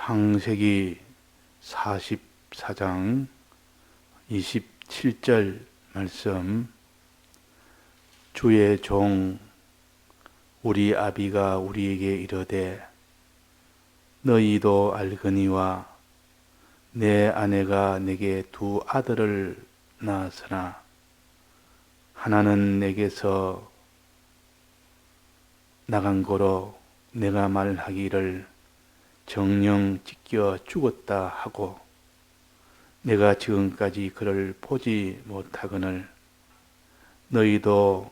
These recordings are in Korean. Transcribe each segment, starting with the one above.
창세기 44장 27절 말씀. 주의 종 우리 아비가 우리에게 이르되 너희도 알거니와 내 아내가 내게 두 아들을 낳았으나 하나는 내게서 나간 고로 내가 말하기를 정령 찢겨 죽었다 하고 내가 지금까지 그를 보지 못하거늘 너희가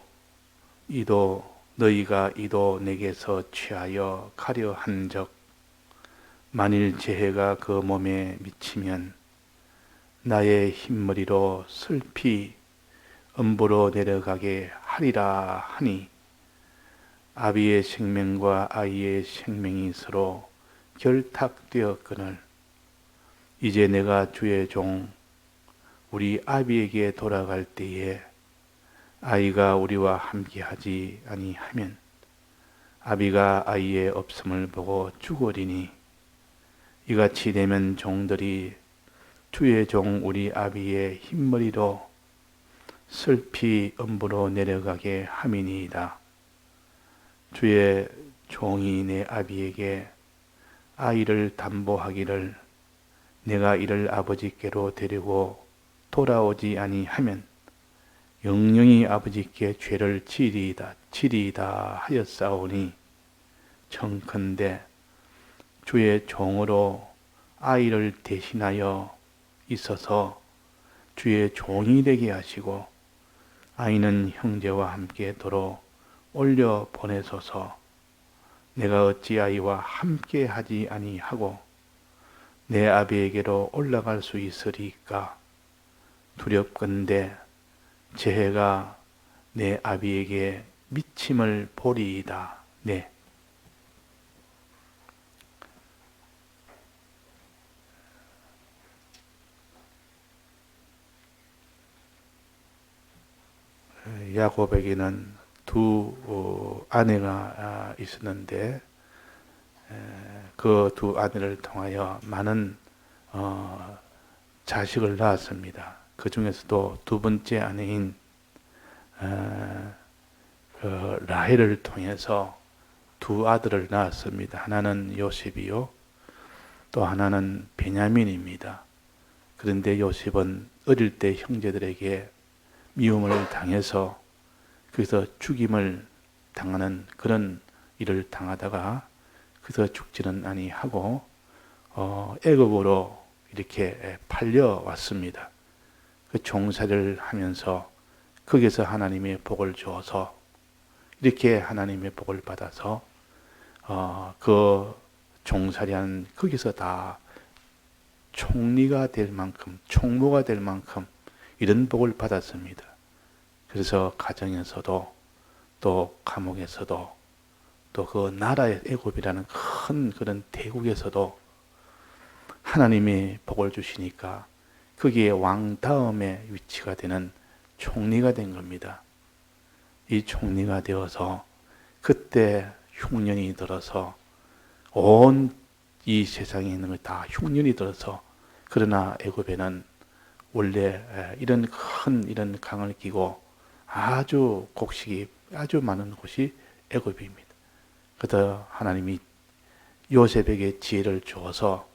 이도 내게서 취하여 가려 한적 만일 재해가 그 몸에 미치면 나의 흰머리로 슬피 음부로 내려가게 하리라 하니 아비의 생명과 아이의 생명이 서로 결탁되었거늘 이제 내가 주의 종 우리 아비에게 돌아갈 때에 아이가 우리와 함께하지 아니하면 아비가 아이의 없음을 보고 죽으리니 이같이 되면 종들이 주의 종 우리 아비의 흰머리로 슬피 음부로 내려가게 함이니이다. 주의 종이 내 아비에게 아이를 담보하기를 내가 이를 아버지께로 데리고 돌아오지 아니하면 영영이 아버지께 죄를 지리이다 하였사오니 청컨대 주의 종으로 아이를 대신하여 있어서 주의 종이 되게 하시고 아이는 형제와 함께 도로 올려 보내소서. 내가 어찌 아이와 함께 하지 아니하고 내 아비에게로 올라갈 수 있으리까? 두렵건대 재해가 내 아비에게 미침을 보리이다. 네. 야곱에게는 두 아내가 있었는데 그 두 아내를 통하여 많은 자식을 낳았습니다. 그 중에서도 두 번째 아내인 라헬을 통해서 두 아들을 낳았습니다. 하나는 요셉이요, 또 하나는 베냐민입니다. 그런데 요셉은 어릴 때 형제들에게 미움을 당해서 그래서 죽임을 당하는 그런 일을 당하다가 그래서 죽지는 아니하고 애굽으로 이렇게 팔려왔습니다. 그 종살이를 하면서 거기서 하나님의 복을 주어서 이렇게 하나님의 복을 받아서 그 종살이한 거기서 다 총리가 될 만큼, 총무가 될 만큼 이런 복을 받았습니다. 그래서 가정에서도 또 감옥에서도 또 그 나라의 애굽이라는 큰 그런 대국에서도 하나님의 복을 주시니까 거기에 왕 다음에 위치가 되는 총리가 된 겁니다. 이 총리가 되어서 그때 흉년이 들어서 온 이 세상에 있는 것 다 흉년이 들어서 그러나 애굽에는 원래 이런 큰 이런 강을 끼고 아주 곡식이 아주 많은 곳이 애굽입니다. 그래서 하나님이 요셉에게 지혜를 주어서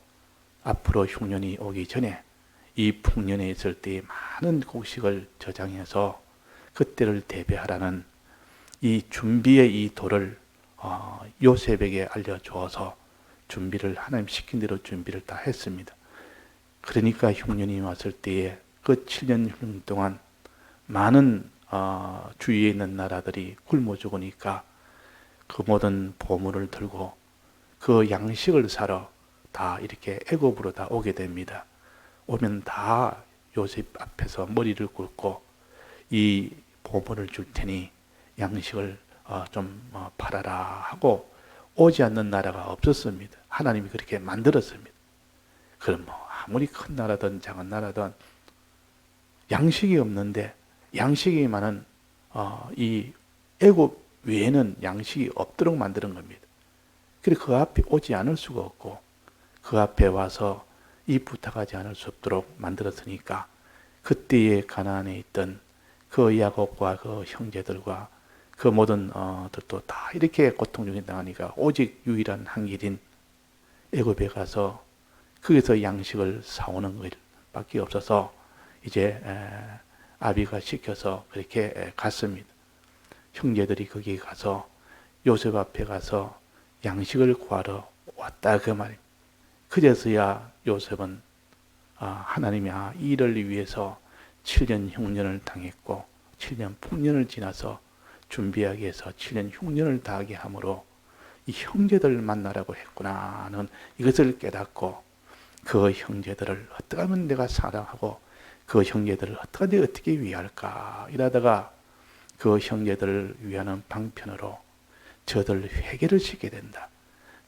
앞으로 흉년이 오기 전에 이 풍년에 있을 때 많은 곡식을 저장해서 그때를 대비하라는 이 준비의 이 도를 요셉에게 알려주어서 준비를 하나님 시킨 대로 준비를 다 했습니다. 그러니까 흉년이 왔을 때에 그 7년 흉년 동안 많은 주위에 있는 나라들이 굶어 죽으니까 그 모든 보물을 들고 그 양식을 사러 다 이렇게 애굽으로 다 오게 됩니다. 오면 다 요셉 앞에서 머리를 꿇고 이 보물을 줄 테니 양식을 좀 팔아라 하고 오지 않는 나라가 없었습니다. 하나님이 그렇게 만들었습니다. 그럼 아무리 큰 나라든 작은 나라든 양식이 없는데 양식이 많은 이 애굽 외에는 양식이 없도록 만드는 겁니다. 그래서 그 앞에 오지 않을 수가 없고 그 앞에 와서 이 부탁하지 않을 수 없도록 만들었으니까 그때의 가나안에 있던 그 야곱과 그 형제들과 그 모든 들도 다 이렇게 고통 중에 당하니까 오직 유일한 한 길인 애굽에 가서 거기서 양식을 사오는 것밖에 없어서 이제 아비가 시켜서 그렇게 갔습니다. 형제들이 거기 가서 요셉 앞에 가서 양식을 구하러 왔다 그 말입니다. 그제서야 요셉은 하나님이 이를 위해서 7년 흉년을 당했고 7년 풍년을 지나서 준비하기 위해서 7년 흉년을 다하게 함으로 이 형제들을 만나라고 했구나는 이것을 깨닫고 그 형제들을 어떻게 하면 내가 사랑하고 그 형제들을 어떻게 위할까 이러다가 그 형제들을 위하는 방편으로 저들 회개를 시켜야 된다.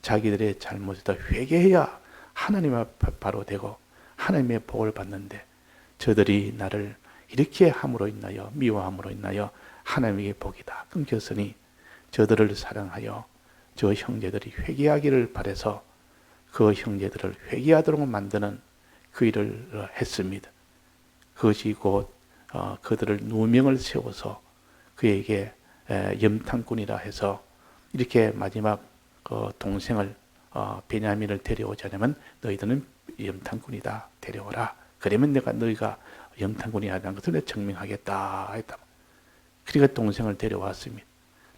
자기들의 잘못에다 회개해야 하나님 앞에 바로 되고 하나님의 복을 받는데 저들이 나를 이렇게 함으로 인하여 미워함으로 인하여 하나님의 복이다 끊겼으니 저들을 사랑하여 저 형제들이 회개하기를 바라서 그 형제들을 회개하도록 만드는 그 일을 했습니다. 그것이 곧 그들을 누명을 세워서 그에게 염탐꾼이라 해서 이렇게 마지막 그 동생을 베냐민을 데려오지 않으면 너희들은 염탐꾼이다 데려오라. 그러면 내가 너희가 염탐꾼이라는 것을 내가 증명하겠다 했다. 그러니까 동생을 데려왔습니다.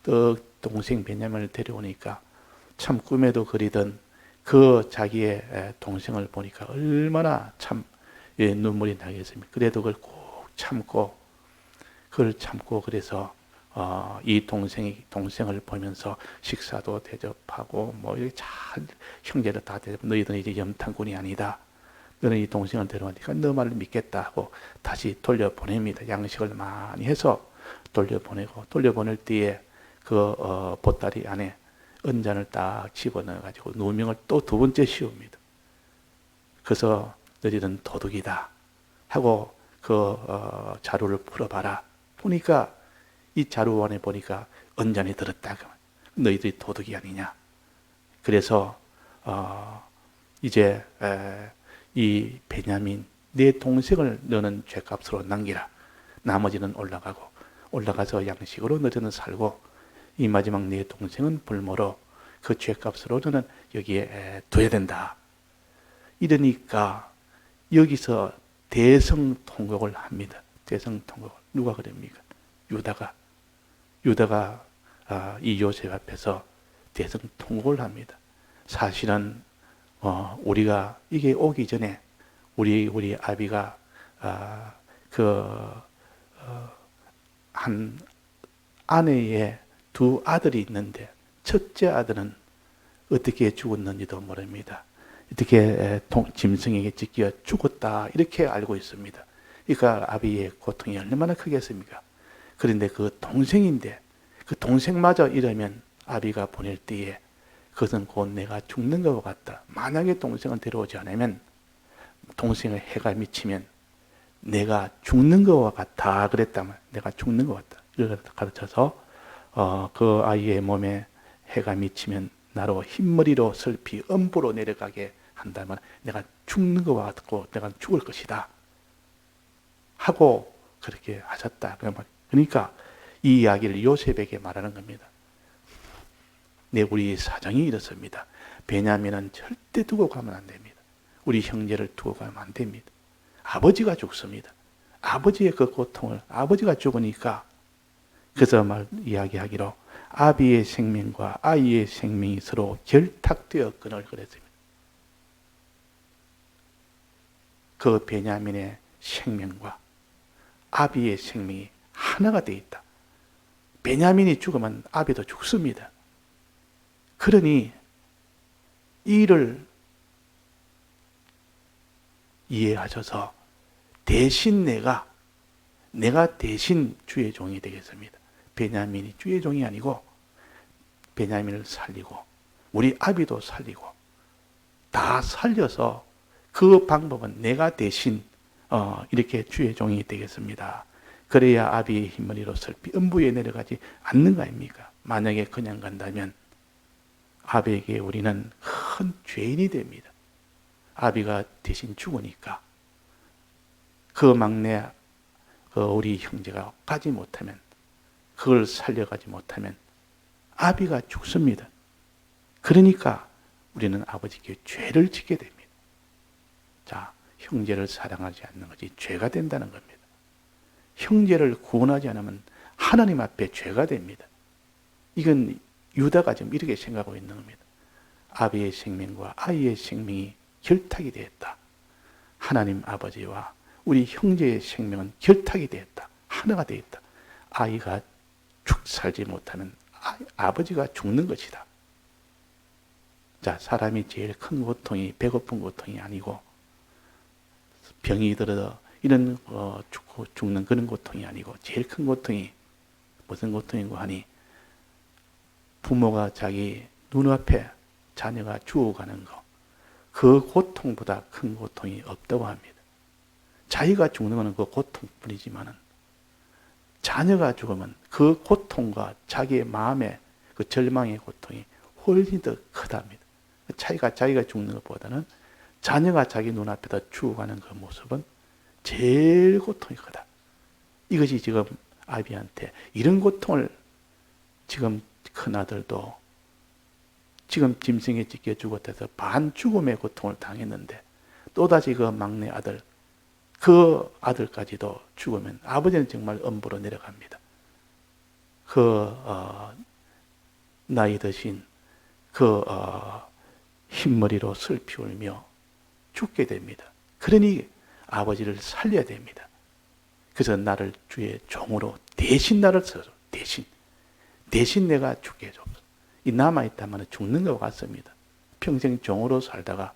또 동생 베냐민을 데려오니까 참 꿈에도 그리던 그 자기의 동생을 보니까 얼마나 참 눈물이 나겠습니까? 그래도 그걸 꼭 참고 그래서 이 동생을 보면서 식사도 대접하고 뭐 이렇게 잘 형제를 다 대접. 너희들은 이제 염탐꾼이 아니다. 너는 이 동생을 데려오니까 너 말을 믿겠다 하고 다시 돌려보냅니다. 양식을 많이 해서 돌려보낼 때에 그 보따리 안에 은잔을 딱 집어넣어 가지고 누명을 또 두 번째 씌웁니다. 그래서 너희들은 도둑이다 하고 그 자루를 풀어봐라. 보니까 이 자루 안에 보니까 은잔이 들었다. 너희들이 도둑이 아니냐. 그래서 이제 이 베냐민 내 동생을 너는 죗값으로 남기라. 나머지는 올라가서 양식으로 너희는 살고 이 마지막 내 동생은 불모로 그 죗값으로 너는 여기에 둬야 된다. 이러니까 여기서 대성통곡을 합니다. 대성통곡을 누가 그럽니까? 유다가 이 요셉 앞에서 대성통곡을 합니다. 사실은 우리가 이게 오기 전에 우리 아비가 한 아내의 두 아들이 있는데 첫째 아들은 어떻게 죽었는지도 모릅니다. 어떻게 짐승에게 찢겨 죽었다 이렇게 알고 있습니다. 그러니까 아비의 고통이 얼마나 크겠습니까? 그런데 그 동생인데 그 동생마저 이러면 아비가 보낼 때에 그것은 곧 내가 죽는 것과 같다. 만약에 동생을 데려오지 않으면 동생의 해가 미치면 내가 죽는 것과 같아 그랬다면 내가 죽는 것 같다. 이걸 가르쳐서 그 아이의 몸에 해가 미치면 나로 흰머리로 슬피 음부로 내려가게 한다면 내가 죽는 것과 같고 내가 죽을 것이다 하고 그렇게 하셨다. 그러니까 이 이야기를 요셉에게 말하는 겁니다. 우리 사정이 이렇습니다. 베냐민은 절대 두고 가면 안 됩니다. 우리 형제를 두고 가면 안 됩니다. 아버지가 죽습니다. 아버지의 그 고통을 아버지가 죽으니까 그래서 이야기하기로 아비의 생명과 아이의 생명이 서로 결탁되었거늘 그랬습니다. 그 베냐민의 생명과 아비의 생명이 하나가 되어 있다. 베냐민이 죽으면 아비도 죽습니다. 그러니 이를 이해하셔서 대신 내가 대신 주의 종이 되겠습니다. 베냐민이 주의 종이 아니고 베냐민을 살리고 우리 아비도 살리고 다 살려서 그 방법은 내가 대신 이렇게 주의 종이 되겠습니다. 그래야 아비의 흰머리로 슬피 음부에 내려가지 않는 거 아닙니까? 만약에 그냥 간다면 아비에게 우리는 큰 죄인이 됩니다. 아비가 대신 죽으니까 그 막내 우리 형제가 가지 못하면, 그걸 살려가지 못하면 아비가 죽습니다. 그러니까 우리는 아버지께 죄를 짓게 됩니다. 자, 형제를 사랑하지 않는 것이 죄가 된다는 겁니다. 형제를 구원하지 않으면 하나님 앞에 죄가 됩니다. 이건 유다가 지금 이렇게 생각하고 있는 겁니다. 아비의 생명과 아이의 생명이 결탁이 되었다. 하나님 아버지와 우리 형제의 생명은 결탁이 되었다. 하나가 되었다. 아이가 살지 못하면 아버지가 죽는 것이다. 자, 사람이 제일 큰 고통이 배고픈 고통이 아니고 병이 들어 이런 죽는 그런 고통이 아니고 제일 큰 고통이 무슨 고통이고 하니 부모가 자기 눈앞에 자녀가 죽어가는 것, 그 고통보다 큰 고통이 없다고 합니다. 자기가 죽는 것은 그 고통뿐이지만은 자녀가 죽으면 그 고통과 자기의 마음의 그 절망의 고통이 훨씬 더 크답니다. 자기가 죽는 것보다는 자녀가 자기 눈앞에다 죽어가는 그 모습은 제일 고통이 크다. 이것이 지금 아비한테 이런 고통을 지금 큰아들도 지금 짐승에 찢겨 죽었다해서 반죽음의 고통을 당했는데 또다시 그 막내 아들, 그 아들까지도 죽으면 아버지는 정말 엄부로 내려갑니다. 나이 드신 흰머리로 슬피 울며 죽게 됩니다. 그러니 아버지를 살려야 됩니다. 그래서 나를 주의 종으로 대신 나를 써줘. 대신 내가 죽게 해줘. 이 남아있다면 죽는 것과 같습니다. 평생 종으로 살다가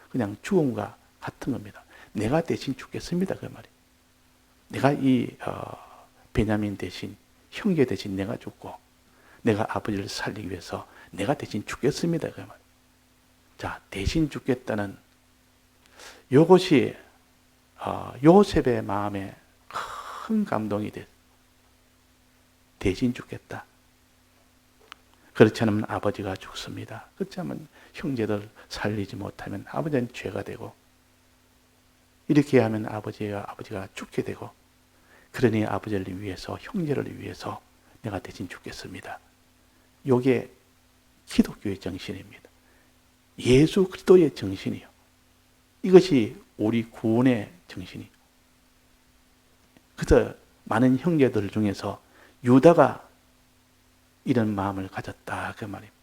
그냥 죽음과 같은 겁니다. 내가 대신 죽겠습니다. 그 말이. 내가 베냐민 대신, 형제 대신 내가 죽고, 내가 아버지를 살리기 위해서 내가 대신 죽겠습니다. 그 말. 자, 대신 죽겠다는 이것이 요셉의 마음에 큰 감동이 됐어요. 대신 죽겠다. 그렇지 않으면 아버지가 죽습니다. 그렇지 않으면 형제들 살리지 못하면 아버지는 죄가 되고, 이렇게 하면 아버지가 죽게 되고, 그러니 아버지를 위해서, 형제를 위해서 내가 대신 죽겠습니다. 이게 기독교의 정신입니다. 예수 그리스도의 정신이요. 이것이 우리 구원의 정신이요. 그래서 많은 형제들 중에서 유다가 이런 마음을 가졌다 그 말입니다.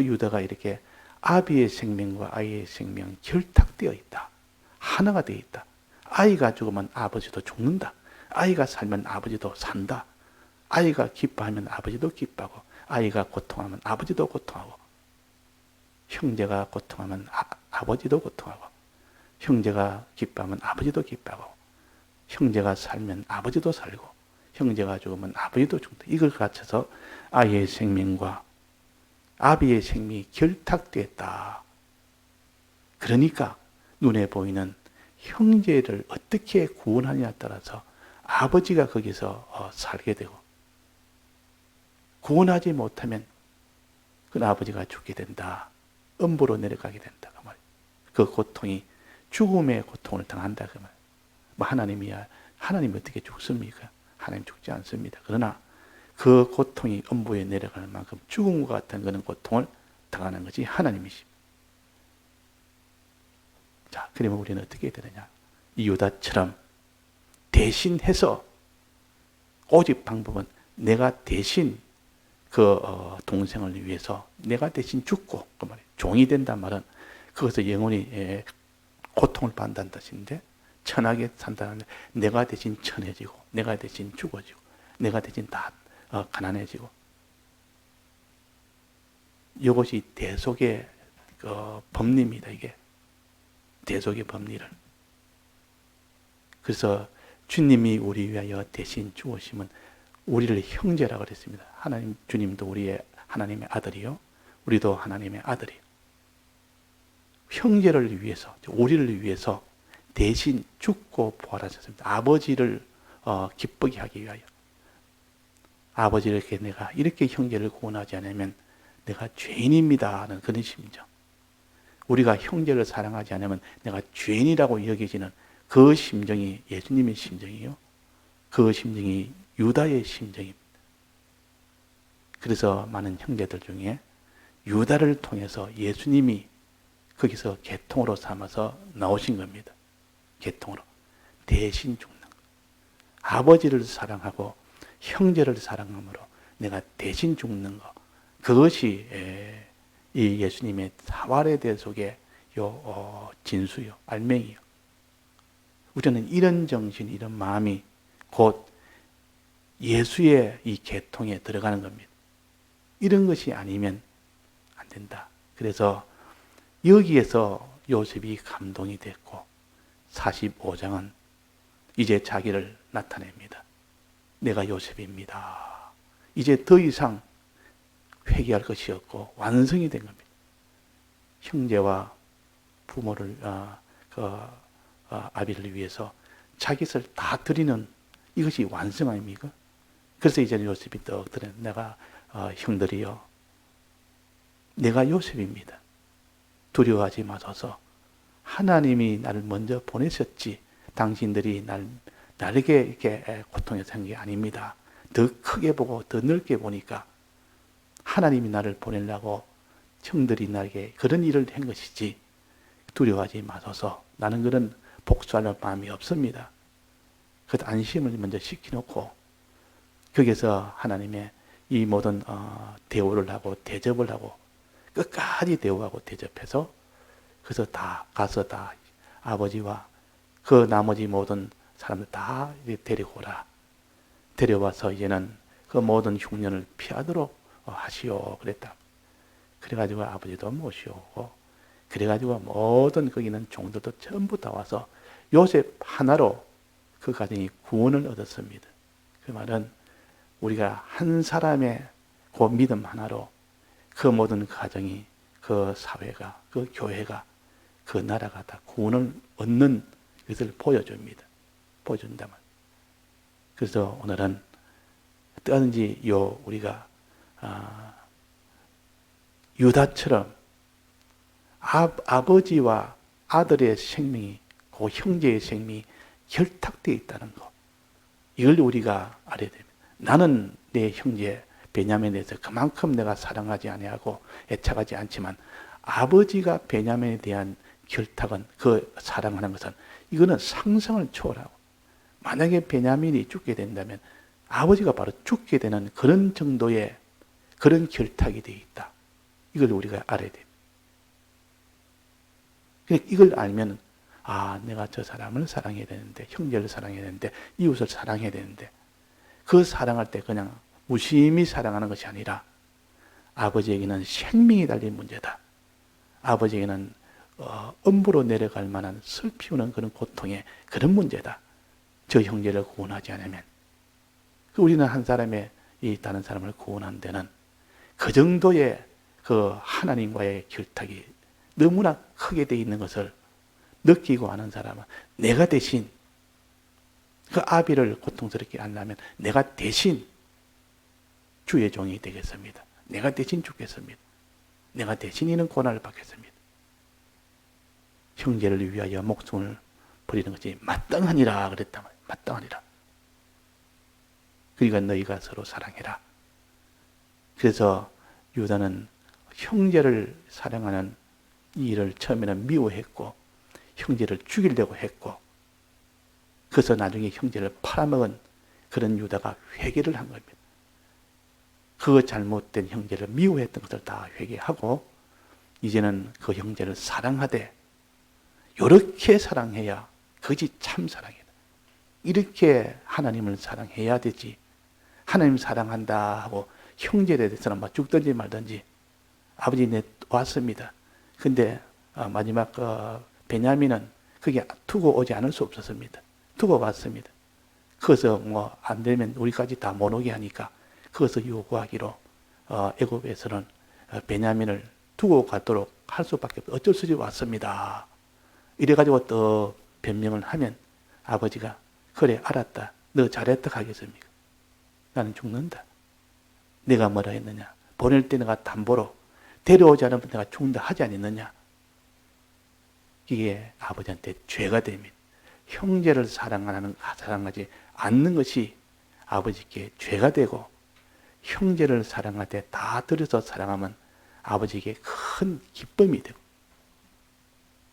유다가 이렇게 아비의 생명과 아이의 생명 결탁되어 있다. 하나가 되어 있다. 아이가 죽으면 아버지도 죽는다. 아이가 살면 아버지도 산다. 아이가 기뻐하면 아버지도 기뻐하고, 아이가 고통하면 아버지도 고통하고, 형제가 고통하면 아버지도 고통하고, 형제가 기뻐하면 아버지도 기뻐하고, 형제가 살면 아버지도 살고, 형제가 죽으면 아버지도 죽는다. 이걸 갖춰서 아이의 생명과 아비의 생명이 결탁됐다. 그러니까 눈에 보이는 형제를 어떻게 구원하느냐에 따라서 아버지가 거기서 살게 되고, 구원하지 못하면 그 아버지가 죽게 된다. 음부로 내려가게 된다. 그 말이에요. 그 고통이 죽음의 고통을 당한다. 그 말이에요. 뭐 하나님이 어떻게 죽습니까? 하나님 죽지 않습니다. 그러나 그 고통이 음부에 내려가는 만큼 죽음과 같은 그런 고통을 당하는 것이 하나님이십니다. 자, 그러면 우리는 어떻게 해야 되느냐? 이 유다처럼 대신해서, 오직 방법은 내가 대신 동생을 위해서 내가 대신 죽고, 그 말이에요. 종이 된단 말은 거기서 영원히 고통을 받는다는 뜻인데, 천하게 산다는데 내가 대신 천해지고, 내가 대신 죽어지고, 내가 대신 다 가난해지고, 이것이 대속의 법리입니다. 이게 대속의 법리를. 그래서 주님이 우리 위하여 대신 죽으시면 우리를 형제라고 그랬습니다. 주님도 하나님의 아들이요, 우리도 하나님의 아들이요. 형제를 위해서, 우리를 위해서 대신 죽고 부활하셨습니다. 아버지를 기쁘게 하기 위하여. 내가 이렇게 형제를 구원하지 않으면 내가 죄인입니다 하는 그런 심정. 우리가 형제를 사랑하지 않으면 내가 죄인이라고 여겨지는 그 심정이 예수님의 심정이요. 그 심정이 유다의 심정입니다. 그래서 많은 형제들 중에 유다를 통해서 예수님이 거기서 계통으로 삼아서 나오신 겁니다. 계통으로. 대신 죽는 것. 아버지를 사랑하고 형제를 사랑함으로 내가 대신 죽는 것. 그것이 이 예수님의 사활의 속의 진수요, 알맹이요. 우리는 이런 정신, 이런 마음이 곧 예수의 이 계통에 들어가는 겁니다. 이런 것이 아니면 안 된다. 그래서 여기에서 요셉이 감동이 됐고 45장은 이제 자기를 나타냅니다. 내가 요셉입니다. 이제 더 이상 회개할 것이 없고 완성이 된 겁니다. 형제와 부모를 아비를 위해서 자기 것을 다 드리는 이것이 완성 아닙니까? 그래서 이제는 요셉이 떡 드려 내가 형들이요, 내가 요셉입니다. 두려워하지 마소서. 하나님이 나를 먼저 보내셨지 당신들이 나에게 이렇게 고통에 산 게 아닙니다. 더 크게 보고 더 넓게 보니까 하나님이 나를 보내려고 형들이 나에게 그런 일을 한 것이지 두려워하지 마소서. 나는 그런 복수할 마음이 없습니다. 그 안심을 먼저 시켜놓고 거기서 하나님의 이 모든 대우를 하고 대접을 하고 끝까지 대우하고 대접해서 그래서 다 가서 다 아버지와 그 나머지 모든 사람들 다 데리고 오라. 데려와서 이제는 그 모든 흉년을 피하도록 하시오 그랬다. 그래가지고 아버지도 모시오고 그래가지고 모든 거기는 종들도 전부 다 와서 요셉 하나로 그 가정이 구원을 얻었습니다. 그 말은 우리가 한 사람의 그 믿음 하나로 그 모든 가정이, 그 사회가, 그 교회가, 그 나라가 다 구원을 얻는 것을 보여줍니다. 보여준다면. 그래서 오늘은 어떠한지 우리가 유다처럼 아버지와 아들의 생명이, 그 형제의 생명이 결탁되어 있다는 것. 이걸 우리가 알아야 됩니다. 나는 내 형제 베냐민에 대해서 그만큼 내가 사랑하지 아니하고 애착하지 않지만 아버지가 베냐민에 대한 결탁은, 그 사랑하는 것은 이거는 상상을 초월하고, 만약에 베냐민이 죽게 된다면 아버지가 바로 죽게 되는 그런 정도의 그런 결탁이 되어 있다. 이걸 우리가 알아야 됩니다. 이걸 알면 내가 저 사람을 사랑해야 되는데, 형제를 사랑해야 되는데, 이웃을 사랑해야 되는데, 그 사랑할 때 그냥 무심히 사랑하는 것이 아니라 아버지에게는 생명이 달린 문제다. 아버지에게는 엄부로 내려갈 만한 슬피우는 그런 고통의 그런 문제다. 저 형제를 구원하지 않으면. 우리는 한 사람의 다른 사람을 구원한 데는 그 정도의 그 하나님과의 결탁이 너무나 크게 되어 있는 것을 느끼고 아는 사람은 내가 대신 그 아비를 고통스럽게 하려면 내가 대신 주의 종이 되겠습니다. 내가 대신 죽겠습니다. 내가 대신 이는 고난을 받겠습니다. 형제를 위하여 목숨을 버리는 것이 마땅하니라 그랬단 말이에요. 마땅하니라. 그러니까 너희가 서로 사랑해라. 그래서 유다는 형제를 사랑하는 이 일을 처음에는 미워했고 형제를 죽이려고 했고, 그래서 나중에 형제를 팔아먹은 그런 유다가 회개를 한 겁니다. 그 잘못된 형제를 미워했던 것을 다 회개하고 이제는 그 형제를 사랑하되, 이렇게 사랑해야 그것이 참 사랑이다. 이렇게 하나님을 사랑해야 되지. 하나님 사랑한다 하고 형제에 대해서는 막 죽든지 말든지. 아버지 내 왔습니다. 근데 마지막 베냐민은 그게 두고 오지 않을 수 없었습니다. 두고 왔습니다. 그래서 안 되면 우리까지 다 못 오게 하니까 그것을 요구하기로 애굽에서는 베냐민을 두고 가도록 할 수밖에 없어요. 어쩔 수 없이 왔습니다. 이래가지고 또 변명을 하면 아버지가 그래 알았다. 너 잘했다 하겠습니까? 나는 죽는다. 내가 뭐라 했느냐? 보낼 때 내가 담보로 데려오지 않으면 내가 죽는다 하지 않았느냐? 이게 아버지한테 죄가 됩니다. 형제를 사랑하지 않는 것이 아버지께 죄가 되고, 형제를 사랑할 때 다 들여서 사랑하면 아버지에게 큰 기쁨이 되고,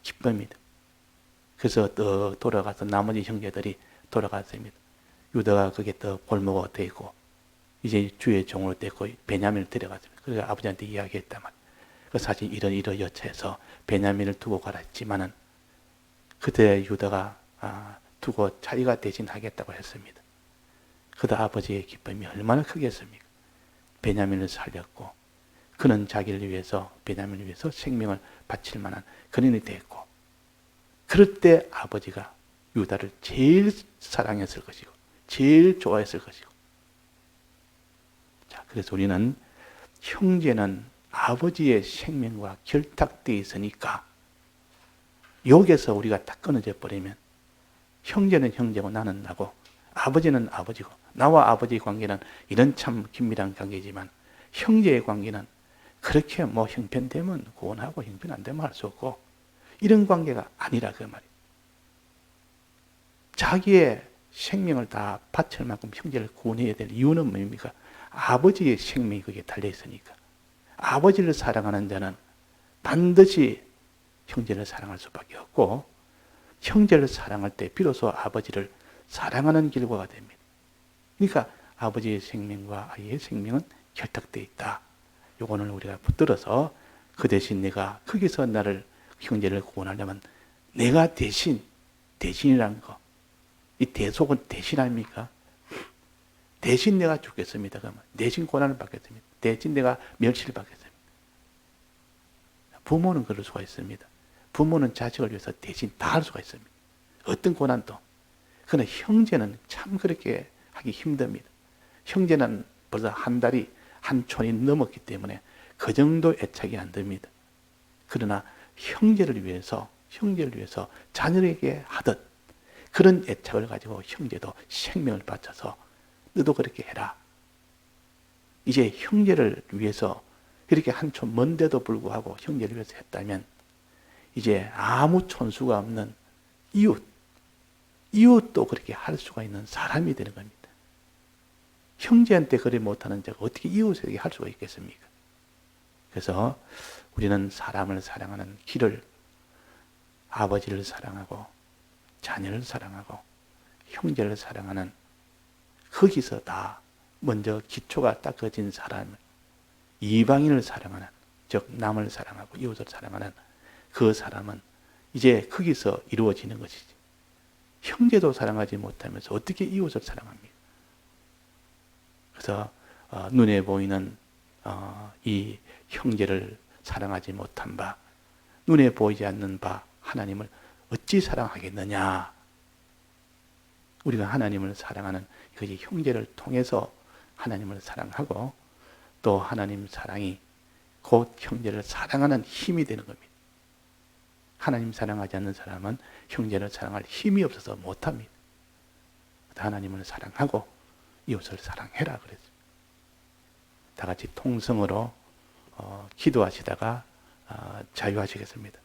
기쁨이 되고. 그래서 또 돌아가서 나머지 형제들이 돌아갔습니다. 유다가 거기에 또 골목으로 돼 있고, 이제 주의 종으로 됐고, 베냐민을 데려갔습니다. 그래서 아버지한테 이야기했단 말이에요. 그 사실 이런 여차해서 베냐민을 두고 가라 했지만은, 그때 유다가 두고 자기가 대신하겠다고 했습니다. 그때 아버지의 기쁨이 얼마나 크겠습니까? 베냐민을 살렸고, 그는 자기를 위해서, 베냐민을 위해서 생명을 바칠 만한 그런이 됐고, 그럴 때 아버지가 유다를 제일 사랑했을 것이고, 제일 좋아했을 것이고. 자, 그래서 우리는 형제는 아버지의 생명과 결탁되어 있으니까, 여기서 우리가 딱 끊어져 버리면 형제는 형제고 나는 나고, 아버지는 아버지고, 나와 아버지의 관계는 이런 참 긴밀한 관계지만, 형제의 관계는 그렇게 뭐 형편되면 구원하고 형편 안 되면 할 수 없고, 이런 관계가 아니라 그 말이에요. 자기의 생명을 다 바칠 만큼 형제를 구원해야 될 이유는 뭡니까? 아버지의 생명이 거기에 달려 있으니까. 아버지를 사랑하는 자는 반드시 형제를 사랑할 수밖에 없고, 형제를 사랑할 때 비로소 아버지를 사랑하는 결과가 됩니다. 그러니까 아버지의 생명과 아이의 생명은 결탁되어 있다. 요거는 우리가 붙들어서, 그 대신 내가 거기서 나를, 형제를 구원하려면 내가 대신이라는 거, 이 대속은 대신 아닙니까? 대신 내가 죽겠습니다. 그러면 대신 고난을 받겠습니다. 대신 내가 멸시를 받겠습니다. 부모는 그럴 수가 있습니다. 부모는 자식을 위해서 대신 다 할 수가 있습니다. 어떤 고난도. 그러나 형제는 참 그렇게 하기 힘듭니다. 형제는 벌써 한 달이, 한 촌이 넘었기 때문에 그 정도 애착이 안 됩니다. 그러나 형제를 위해서 자녀에게 하듯 그런 애착을 가지고 형제도 생명을 바쳐서 너도 그렇게 해라. 이제 형제를 위해서 이렇게 한 촌 먼데도 불구하고 형제를 위해서 했다면, 이제 아무 촌수가 없는 이웃도 그렇게 할 수가 있는 사람이 되는 겁니다. 형제한테 그리 못하는 자가 어떻게 이웃에게 할 수가 있겠습니까? 그래서 우리는 사람을 사랑하는 길을, 아버지를 사랑하고 자녀를 사랑하고 형제를 사랑하는, 거기서 다 먼저 기초가 닦아진 사람, 이방인을 사랑하는, 즉 남을 사랑하고 이웃을 사랑하는 그 사람은 이제 거기서 이루어지는 것이지. 형제도 사랑하지 못하면서 어떻게 이웃을 사랑합니까? 그래서 눈에 보이는 이 형제를 사랑하지 못한 바, 눈에 보이지 않는 바 하나님을 어찌 사랑하겠느냐. 우리가 하나님을 사랑하는 그 형제를 통해서 하나님을 사랑하고, 또 하나님 사랑이 곧 형제를 사랑하는 힘이 되는 겁니다. 하나님 사랑하지 않는 사람은 형제를 사랑할 힘이 없어서 못합니다. 하나님을 사랑하고 이웃을 사랑해라 그랬습니다. 다 같이 통성으로 기도하시다가 자유하시겠습니다.